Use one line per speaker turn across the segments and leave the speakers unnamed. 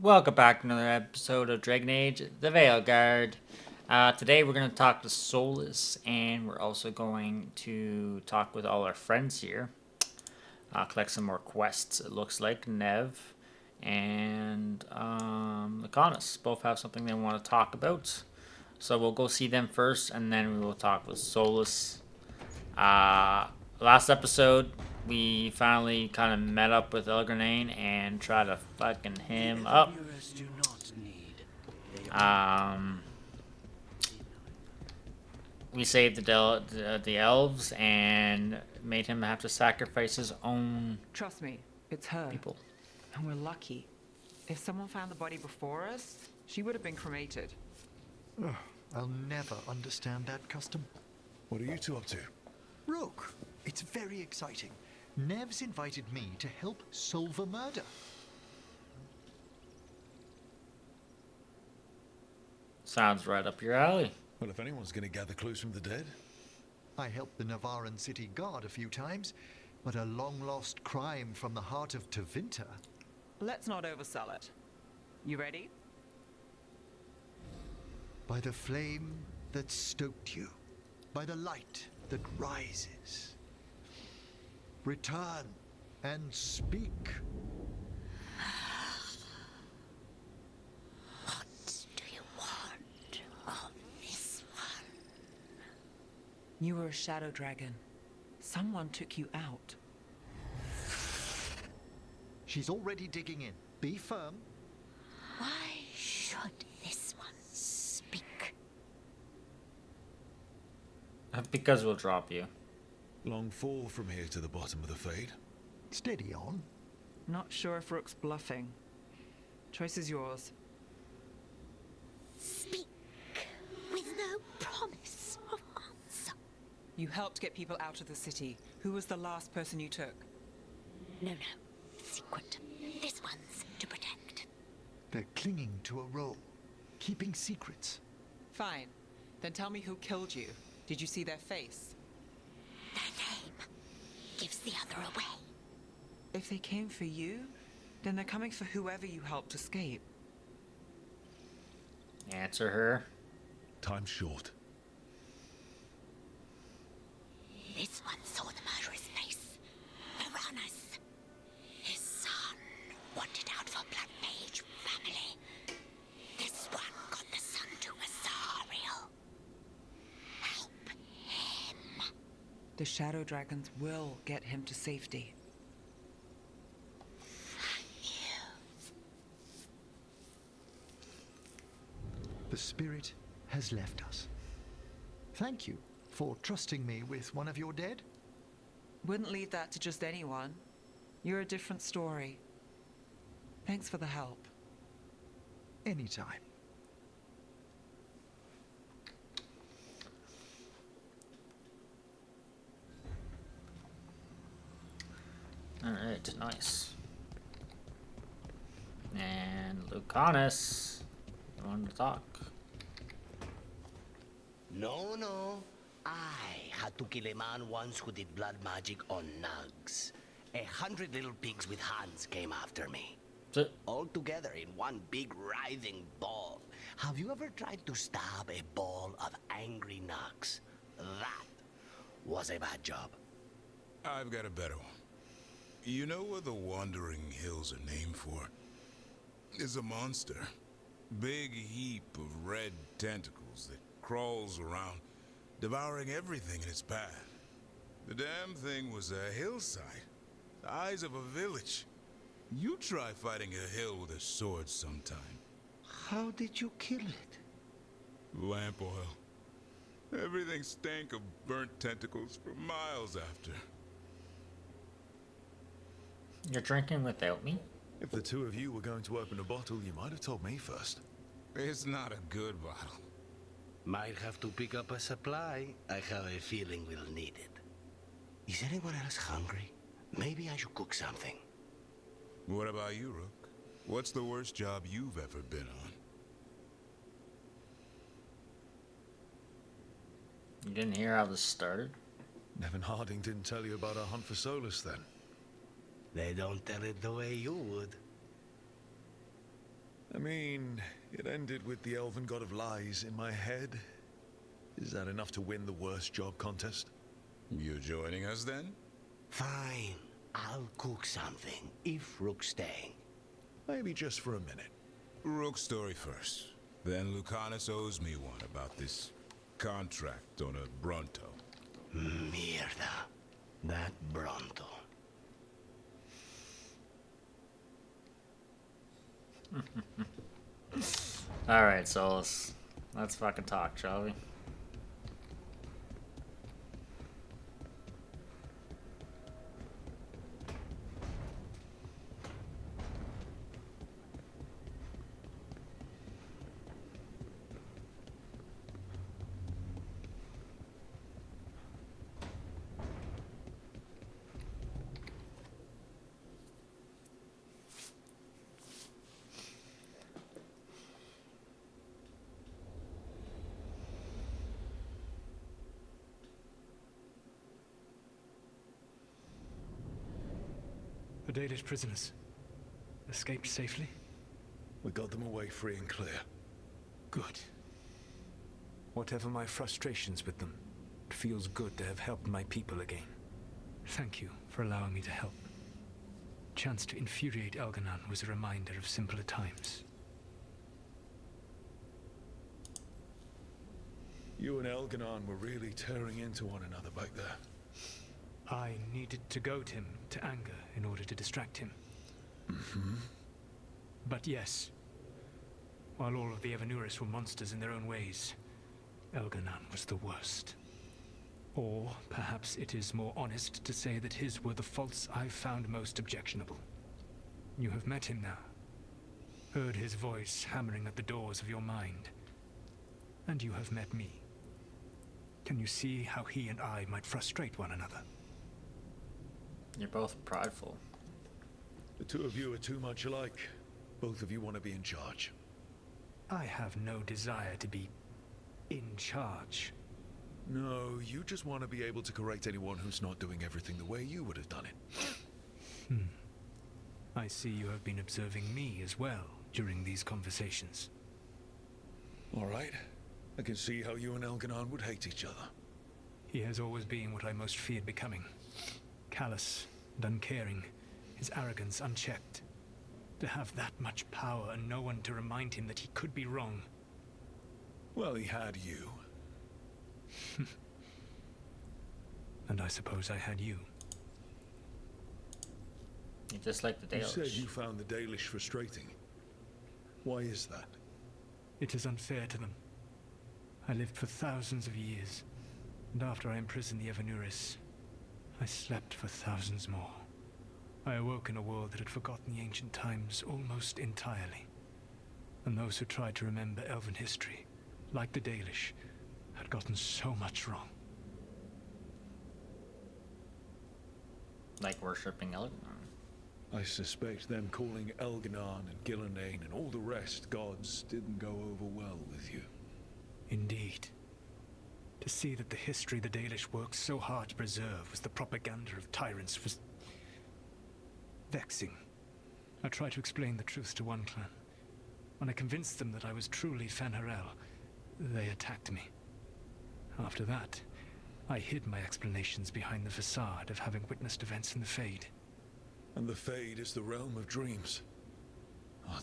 Welcome back to another episode of Dragon Age The Veilguard. Today we're going to talk to Solas, and we're also going to talk with all our friends here. Collect some more quests. It looks like Nev and Laconis both have something they want to talk about. So we'll go see them first, and then we will talk with Solas. Uh, Last episode, we finally kind of met up with Elgrenane and tried to fucking him up. Um, we saved the elves and made him have to sacrifice his own
Trust me, it's her.
people.
And we're lucky. If someone found the body before us, she would have been cremated.
Ugh, I'll never understand that custom.
What are you two up to?
Rook, it's very exciting. Nev's invited me to help solve a murder.
Sounds right up your alley.
Well, if anyone's going to gather clues from the dead.
I helped the Navaran city guard a few times, but a long-lost crime from the heart of Tevinter.
Let's not oversell it. You ready?
By the flame that stoked you, by the light that rises. Return and speak.
What do you want of this one?
You were a shadow dragon. Someone took you out.
She's already digging in. Be firm.
Why should this one speak?
Because we'll drop you.
Long fall from here to the bottom of the fade.
Steady on.
Not sure if Rook's bluffing. Choice is yours.
Speak with no promise of answer.
You helped get people out of the city. Who was the last person you took?
No. Secret. This one's to protect.
They're clinging to a role, keeping secrets.
Fine. Then tell me who killed you. Did you see their face?
Their name gives the other away.
If they came for you, then they're coming for whoever you helped escape.
Answer her.
Time's short.
This one saw the murderer's face. Piranhas. His son wanted out for blood mage family. This one got the son to Asariel. Help him.
The shadow dragons will get him to safety.
The spirit has left us. Thank you for trusting me with one of your dead.
Wouldn't leave that to just anyone. You're a different story. Thanks for the help.
Anytime.
Alright, nice. And Lucanus, you want to talk?
No. I had to kill a man once who did blood magic on nugs. 100 little pigs with hands came after me. All together in one big writhing ball. Have you ever tried to stab a ball of angry nugs? That was a bad job.
I've got a better one. You know what the Wandering Hills are named for? It's a monster. Big heap of red tentacles that crawls around, devouring everything in its path. The damn thing was a hillside, the size of a village. You try fighting a hill with a sword sometime.
How did you kill it?
Lamp oil. Everything stank of burnt tentacles for miles after.
You're drinking without me?
If the two of you were going to open a bottle, you might have told me first.
It's not a good bottle.
Might have to pick up a supply. I have a feeling we'll need it. Is anyone else hungry? Maybe I should cook something.
What about you, Rook? What's the worst job you've ever been on?
You didn't hear how this started?
Nevin Harding didn't tell you about our hunt for Solas then.
They don't tell it the way you would.
I mean, it ended with the elven god of lies in my head. Is that enough to win the worst job contest?
You joining us then?
Fine. I'll cook something, if Rook's staying.
Maybe just for a minute.
Rook's story first. Then Lucanus owes me one about this contract on a Bronto.
Mierda. That Bronto.
Alright, Solas. Let's fucking talk, shall we?
The Dalish prisoners escaped safely?
We got them away free and clear.
Good. Whatever my frustrations with them, it feels good to have helped my people again. Thank you for allowing me to help. Chance to infuriate Elganon was a reminder of simpler times.
You and Elganon were really tearing into one another back there.
I needed to goad him to anger in order to distract him. But yes, while all of the Evanuris were monsters in their own ways, Elganon was the worst. Or perhaps it is more honest to say that his were the faults I found most objectionable. You have met him now, heard his voice hammering at the doors of your mind, and you have met me. Can you see how he and I might frustrate one another?
You're both prideful.
The two of you are too much alike. Both of you want to be in charge.
I have no desire to be in charge.
No, you just want to be able to correct anyone who's not doing everything the way you would have done it.
I see you have been observing me as well during these conversations.
All right. I can see how you and Elganon would hate each other.
He has always been what I most feared becoming. Callous and uncaring, his arrogance unchecked. To have that much power and no one to remind him that he could be wrong.
Well, he had you.
And I suppose I had you.
You just like the
You
Dalish.
said you found the Dalish frustrating. Why is that?
It is unfair to them. I lived for thousands of years, and after I imprisoned the Evanuris, I slept for thousands more. I awoke in a world that had forgotten the ancient times almost entirely. And those who tried to remember elven history, like the Dalish, had gotten so much wrong.
Like worshipping Elganon.
I suspect them calling Elganon and Gillenane and all the rest gods didn't go over well with you.
Indeed. To see that the history the Dalish worked so hard to preserve was the propaganda of tyrants was vexing. I tried to explain the truth to one clan. When I convinced them that I was truly Fen'Harel, they attacked me. After that, I hid my explanations behind the facade of having witnessed events in the Fade.
And the Fade is the realm of dreams.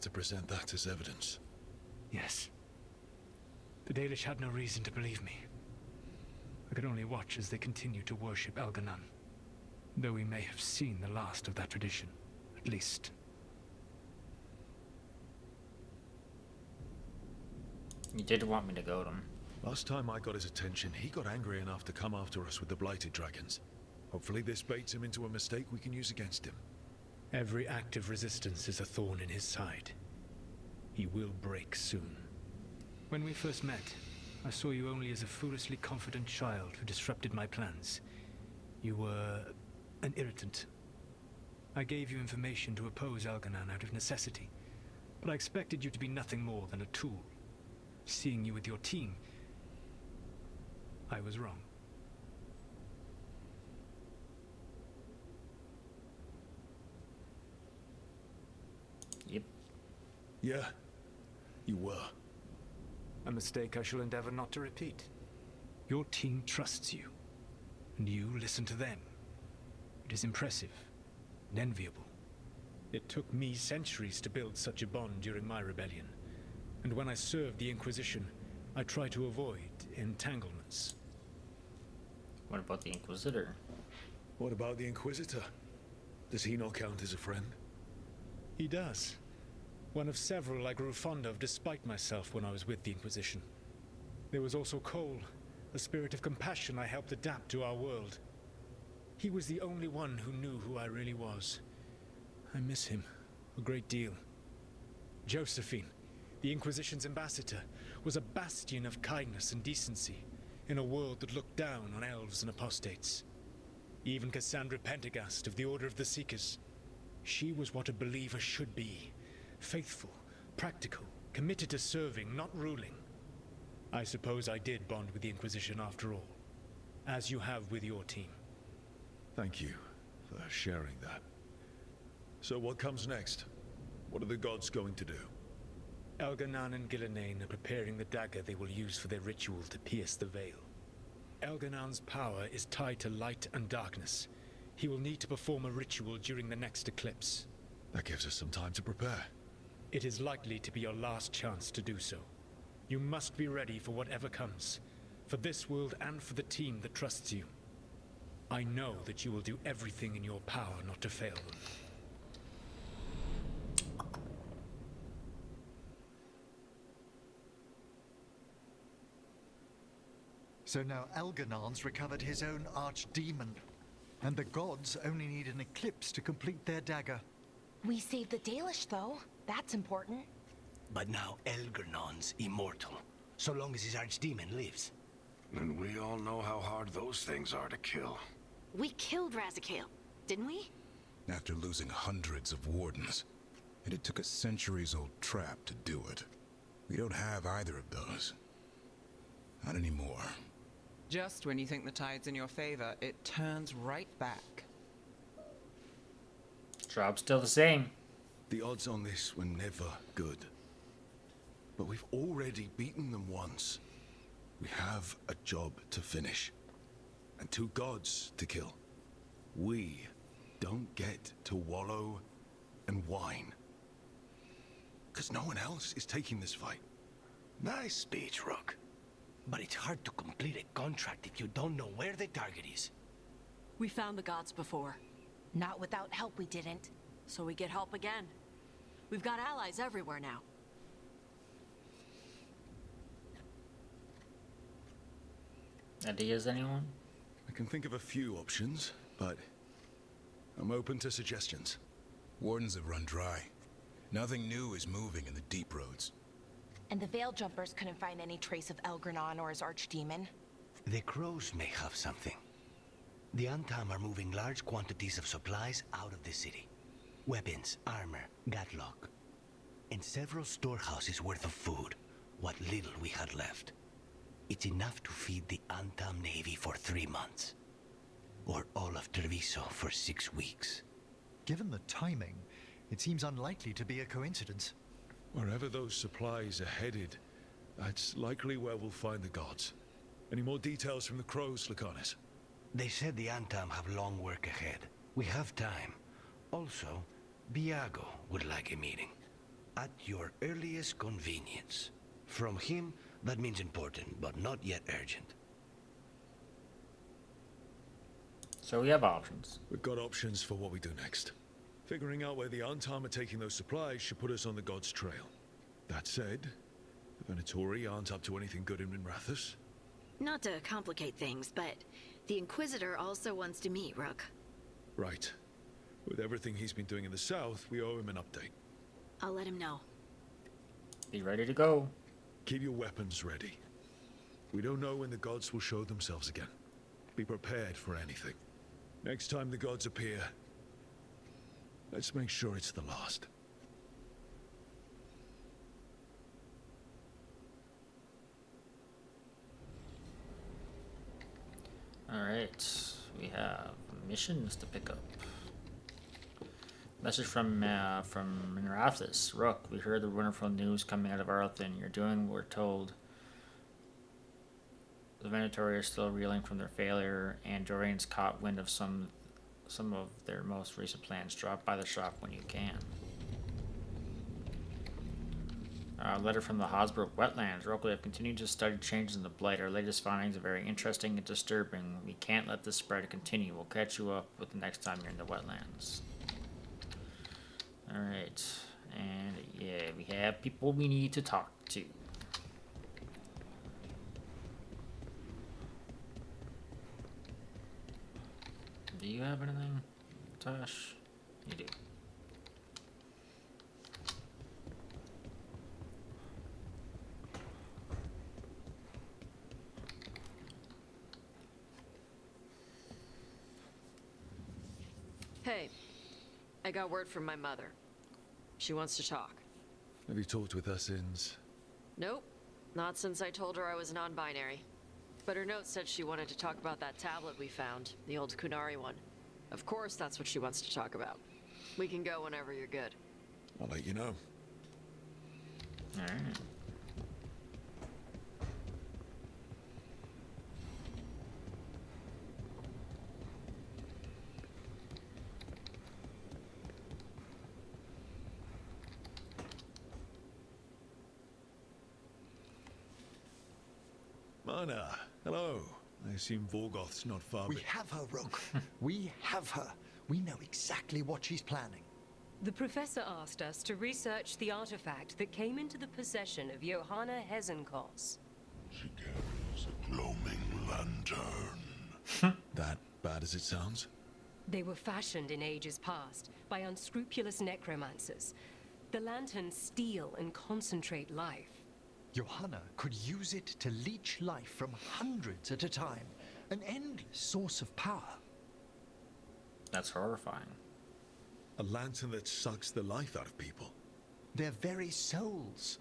To present that as evidence.
Yes. The Dalish had no reason to believe me. I could only watch as they continued to worship Elganon, though we may have seen the last of that tradition, at least.
You did want me to goad him.
Last time I got his attention, he got angry enough to come after us with the blighted dragons. Hopefully this baits him into a mistake we can use against him.
Every act of resistance is a thorn in his side. He will break soon. When we first met, I saw you only as a foolishly confident child who disrupted my plans. You were an irritant. I gave you information to oppose Elganon out of necessity, but I expected you to be nothing more than a tool. Seeing you with your team, I was wrong.
Yep.
Yeah, You were.
A mistake I shall endeavor not to repeat. Your team trusts you, and you listen to them. It is impressive and enviable. It took me centuries to build such a bond during my rebellion, and when I served the Inquisition, I tried to avoid entanglements.
What about the Inquisitor?
What about the Inquisitor? Does he not count as a friend?
He does. One of several I grew fond of despite myself when I was with the Inquisition. There was also Cole, a spirit of compassion I helped adapt to our world. He was the only one who knew who I really was. I miss him a great deal. Josephine, the Inquisition's ambassador, was a bastion of kindness and decency in a world that looked down on elves and apostates. Even Cassandra Pendergast of the Order of the Seekers. She was what a believer should be. Faithful, practical, committed to serving, not ruling. I suppose I did bond with the Inquisition after all, as you have with your team.
Thank you for sharing that. So what comes next? What are the gods going to do?
Elganan and Gillenane are preparing the dagger they will use for their ritual to pierce the veil. Elganan's power is tied to light and darkness. He will need to perform a ritual during the next eclipse.
That gives us some time to prepare.
It is likely to be your last chance to do so. You must be ready for whatever comes, for this world and for the team that trusts you. I know that you will do everything in your power not to fail them.
So now Elganan's recovered his own archdemon, and the gods only need an eclipse to complete their dagger.
We saved the Dalish, though. That's important.
But now Elgernon's immortal, so long as his archdemon lives.
And we all know how hard those things are to kill.
We killed Razikale, didn't we?
After losing hundreds of wardens, and it took a centuries-old trap to do it. We don't have either of those. Not anymore.
Just when you think the tide's in your favor, it turns right back.
Job's still the same.
The odds on this were never good. But we've already beaten them once. We have a job to finish. And 2 gods to kill. We don't get to wallow and whine. 'Cause no one else is taking this fight.
Nice speech, Rook. But it's hard to complete a contract if you don't know where the target is.
We found the gods before,
Not without help, we didn't.
so we get help again. We've got allies everywhere now.
Ideas, anyone?
I can think of a few options, but I'm open to suggestions.
Wardens have run dry. Nothing new is moving in the deep roads.
And the Veil Jumpers couldn't find any trace of Elgranon or his archdemon.
The crows may have something. The Antam are moving large quantities of supplies out of the city. Weapons, armor, gatlock. And several storehouses worth of food, what little we had left. It's enough to feed the Antam Navy for 3 months. Or all of Treviso for 6 weeks.
Given the timing, it seems unlikely to be a coincidence.
Wherever those supplies are headed, that's likely where we'll find the gods. Any more details from the crows, Lacanis?
They said the Antam have long work ahead. We have time. Also, Biago would like a meeting. At your earliest convenience. From him, that means important, but not yet urgent.
So we have options.
We've got options for what we do next. Figuring out where the Antam are taking those supplies should put us on the gods' trail. That said, the Venatori aren't up to anything good in Minrathous.
Not to complicate things, but the Inquisitor also wants to meet Rook.
Right. With everything he's been doing in the south, we owe him an update.
I'll let him know.
Be ready to go.
Keep your weapons ready. We don't know when the gods will show themselves again. Be prepared for anything. Next time the gods appear, let's make sure it's the last.
Alright, we have missions to pick up. Message from Minrathis. Rook, we heard the wonderful news coming out of Arlington. You're doing what we're told. The Venatori are still reeling from their failure, and Dorian's caught wind of some of their most recent plans. Drop by the shop when you can. Letter from the Hosbrook Wetlands. Rook, we have continued to study changes in the Blight. Our latest findings are very interesting and disturbing. We can't let this spread continue. We'll catch you up with the next time you're in the wetlands. Alright. And yeah, we have people we need to talk to. Do you have anything, Tosh? You do.
Hey, I got word from my mother. She wants to talk.
Have you talked with her since?
Nope, not since I told her I was non-binary. But her note said she wanted to talk about that tablet we found, the old Kunari one. Of course that's what she wants to talk about. We can go whenever you're good.
I'll let you know.
Alright.
Mana, hello. I assume Vorgoth's not far,
We
but...
have her, Rook. We have her. We know exactly what she's planning.
The professor asked us to research the artifact that came into the possession of Johanna Hezenkos.
She carries a gloaming lantern.
That bad as it sounds?
They were fashioned in ages past by unscrupulous necromancers. The lanterns steal and concentrate life.
Johanna could use it to leech life from hundreds at a time. An endless source of power.
That's horrifying.
A lantern that sucks the life out of people.
Their very souls.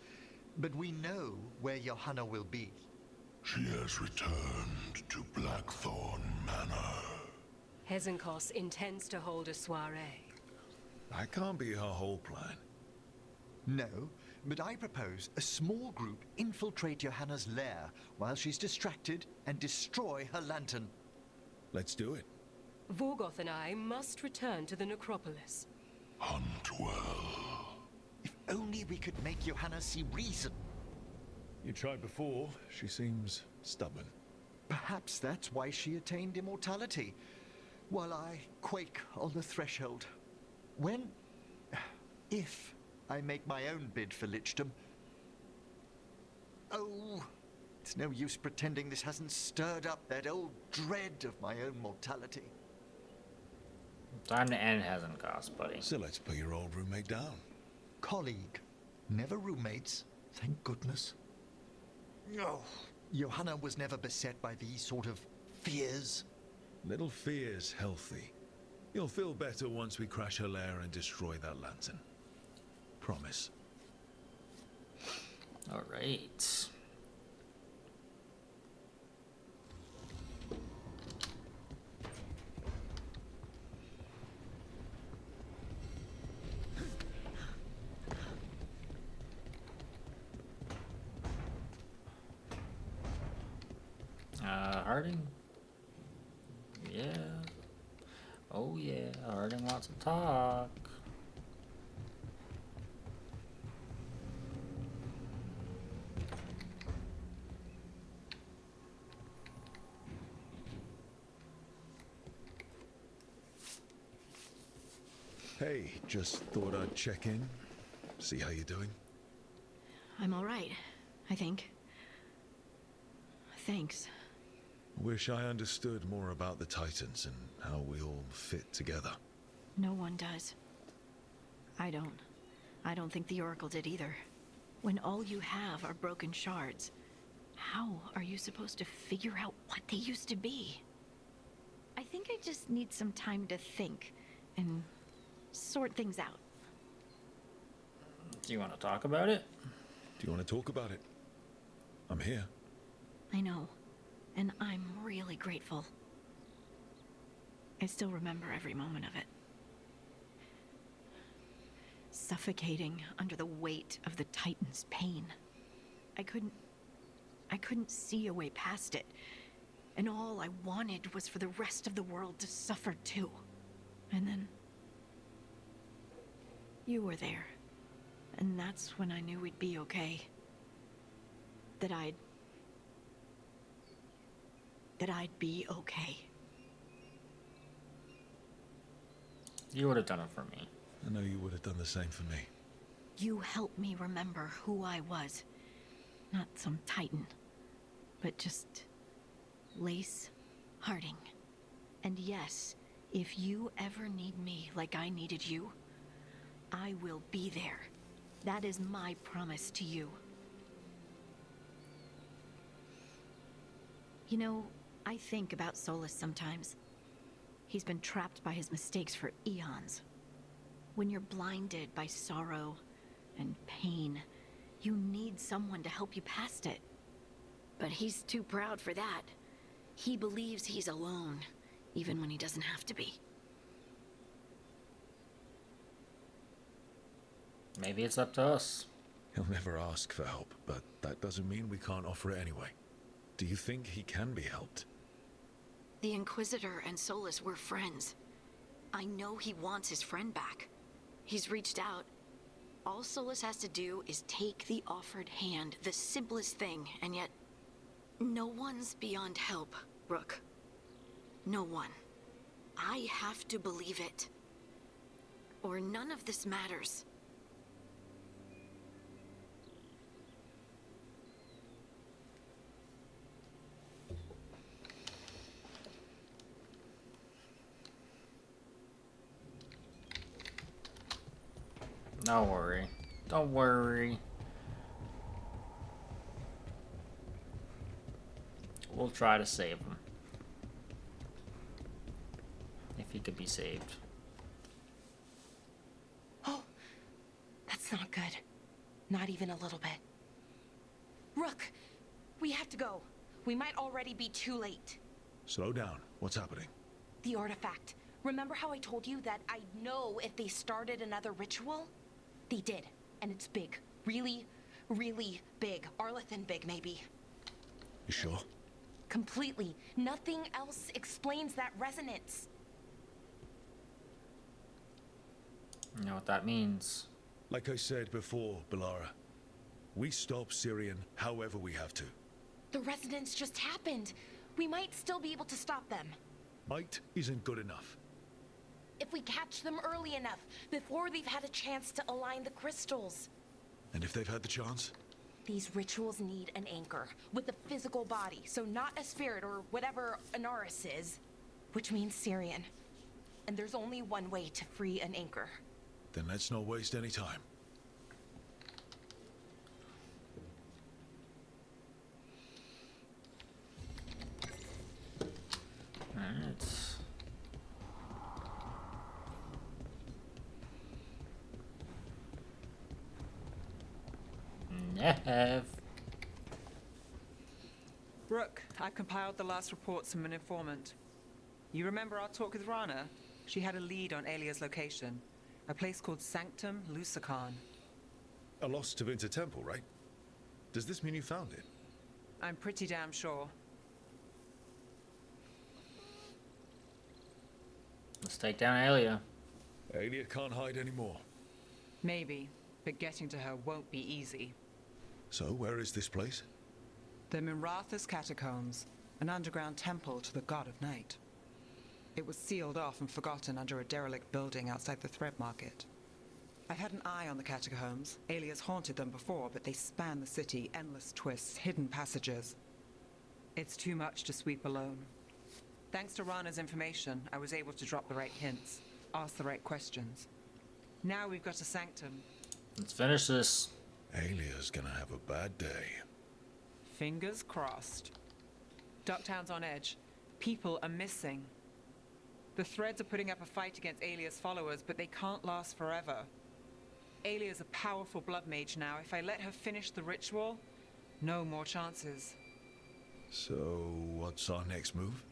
But we know where Johanna will be.
She has returned to Blackthorn Manor.
Hezenkos intends to hold a soiree.
That can't be her whole plan.
No, but I propose a small group infiltrate Johanna's lair while she's distracted and destroy her lantern.
Let's do it.
Vorgoth and I must return to the necropolis.
Hunt well.
If only we could make Johanna see reason.
You tried before. She seems stubborn.
Perhaps that's why she attained immortality, while I quake on the threshold. When... if I make my own bid for lichdom... Oh, it's no use pretending this hasn't stirred up that old dread of my own mortality.
Time to end Hezenkos, buddy.
So let's put your old roommate down.
Colleague. Never roommates, thank goodness. No. Johanna was never beset by these sort of fears.
Little fear's healthy. You'll feel better once we crash her lair and destroy that lantern. Promise.
Alright. Harding? Yeah. Oh yeah, Harding wants to talk.
Hey, just thought I'd check in. See how you're doing.
I'm all right, I think. Thanks.
Wish I understood more about the Titans and how we all fit together.
No one does. I don't. I don't think the Oracle did either. When all you have are broken shards, how are you supposed to figure out what they used to be? I think I just need some time to think and sort things out.
Do you want to talk about it?
Do you want to talk about it? I'm here.
I know, and I'm really grateful. I still remember every moment of it. suffocating under the weight of the Titan's pain. I couldn't see a way past it. And all I wanted was for the rest of the world to suffer too. And then you were there. And that's when I knew we'd be okay. That I'd be okay.
You would have done it for me.
I know you would have done the same for me.
You helped me remember who I was. Not some Titan, but just Lace Harding. And yes, if you ever need me like I needed you, I will be there. That is my promise to you. You know, I think about Solas sometimes. He's been trapped by his mistakes for eons. When you're blinded by sorrow and pain, you need someone to help you past it. But he's too proud for that. He believes he's alone, even when he doesn't have to be.
Maybe it's up to us.
He'll never ask for help, but that doesn't mean we can't offer it anyway. Do you think he can be helped?
The Inquisitor and Solas were friends. I know he wants his friend back. He's reached out. All Solas has to do is take the offered hand, the simplest thing, and yet no one's beyond help, Rook. No one. I have to believe it. Or none of this matters.
Don't worry. Don't worry. We'll try to save him. If he could be saved.
Oh, that's not good. Not even a little bit. Rook, we have to go. We might already be too late.
Slow down. What's happening?
The artifact. Remember how I told you that I know if they started another ritual? They did, and it's big. Really, really big. Arlathan big, maybe.
You sure?
Completely. Nothing else explains that resonance.
You know what that means.
Like I said before, Balara, we stop Syrian however we have to.
The resonance just happened. We might still be able to stop them.
Might isn't good enough.
If we catch them early enough, before they've had a chance to align the crystals.
And if they've had the chance?
These rituals need an anchor, with a physical body, so not a spirit or whatever Anaris is, which means Syrian. And there's only one way to free an anchor.
Then let's not waste any time.
Alright. Nev.
Rook, I've compiled the last reports from an informant. You remember our talk with Rana? She had a lead on Alia's location. A place called Sanctum Lucican.
A lost to Winter Temple, right? Does this mean you found it?
I'm pretty damn sure.
Let's take down Alia.
Alia can't hide anymore.
Maybe, but getting to her won't be easy.
So, where is this place?
The Minratha's Catacombs, an underground temple to the god of night. It was sealed off and forgotten under a derelict building outside the Thread Market. I've had an eye on the catacombs. Alias haunted them before, but they span the city, endless twists, hidden passages. It's too much to sweep alone. Thanks to Rana's information, I was able to drop the right hints, ask the right questions. Now we've got a sanctum.
Let's finish this.
Alia's gonna have a bad day.
Fingers crossed. Ducktown's on edge. People are missing. The Threads are putting up a fight against Alia's followers, but they can't last forever. Alia's a powerful blood mage now. If I let her finish the ritual, no more chances.
So, what's our next move?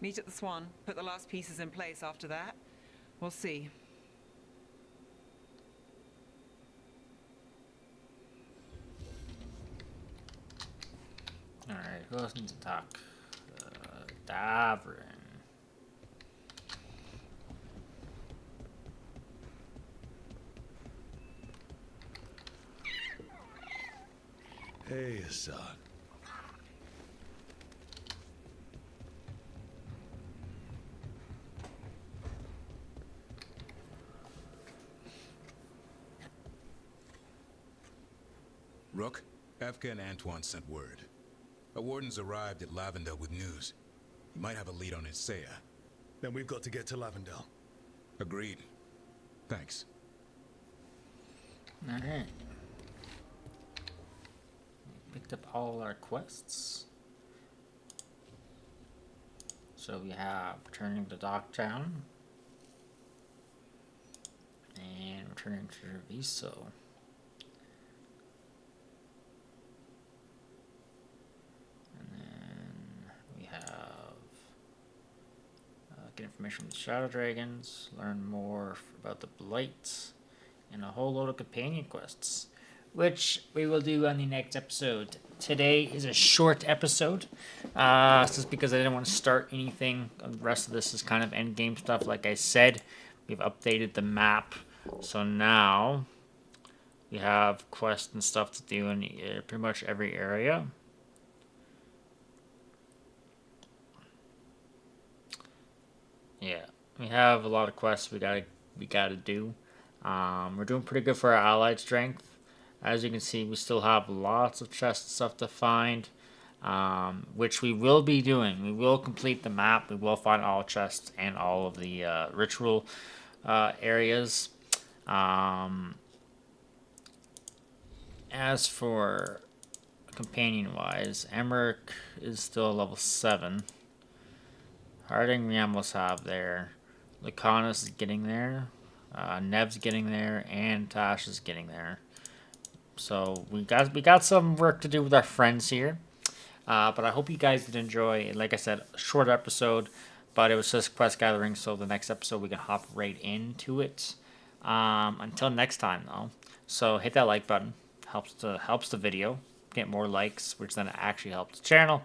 Meet at the Swan, put the last pieces in place after that. We'll see.
Who else needs to talk? Davrin.
Hey, Assad.
Rook, Efka and Antoine sent word. A warden's arrived at Lavendel with news. He might have a lead on Isaiah.
Then we've got to get to Lavendel.
Agreed. Thanks.
Alright. Picked up all our quests. So we have returning to Docktown. And returning to Treviso. Get information from the Shadow Dragons, learn more about the Blight, and a whole load of companion quests, which we will do on the next episode. Today is a short episode, just because I didn't want to start anything. The rest of this is kind of endgame stuff. Like I said, we've updated the map, so now we have quests and stuff to do in pretty much every area. Yeah, we have a lot of quests we gotta do. We're doing pretty good for our allied strength. As you can see, we still have lots of chest stuff to find, which we will be doing. We will complete the map. We will find all chests and all of the ritual areas. As for companion-wise, Emmerich is still level 7. Harding we almost have there. Laconis is getting there. Nev's getting there, and Tash is getting there. So we got some work to do with our friends here. But I hope you guys did enjoy. Like I said, a short episode, but it was just quest gathering. So the next episode we can hop right into it. Until next time though. So hit that like button. Helps the video get more likes, which then actually helps the channel.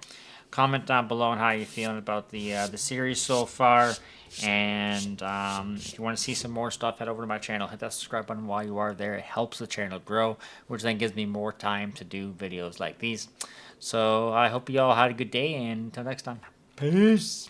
Comment down below on how you're feeling about the series so far. And if you want to see some more stuff, head over to my channel. Hit that subscribe button while you are there. It helps the channel grow, which then gives me more time to do videos like these. So I hope you all had a good day, and until next time, peace.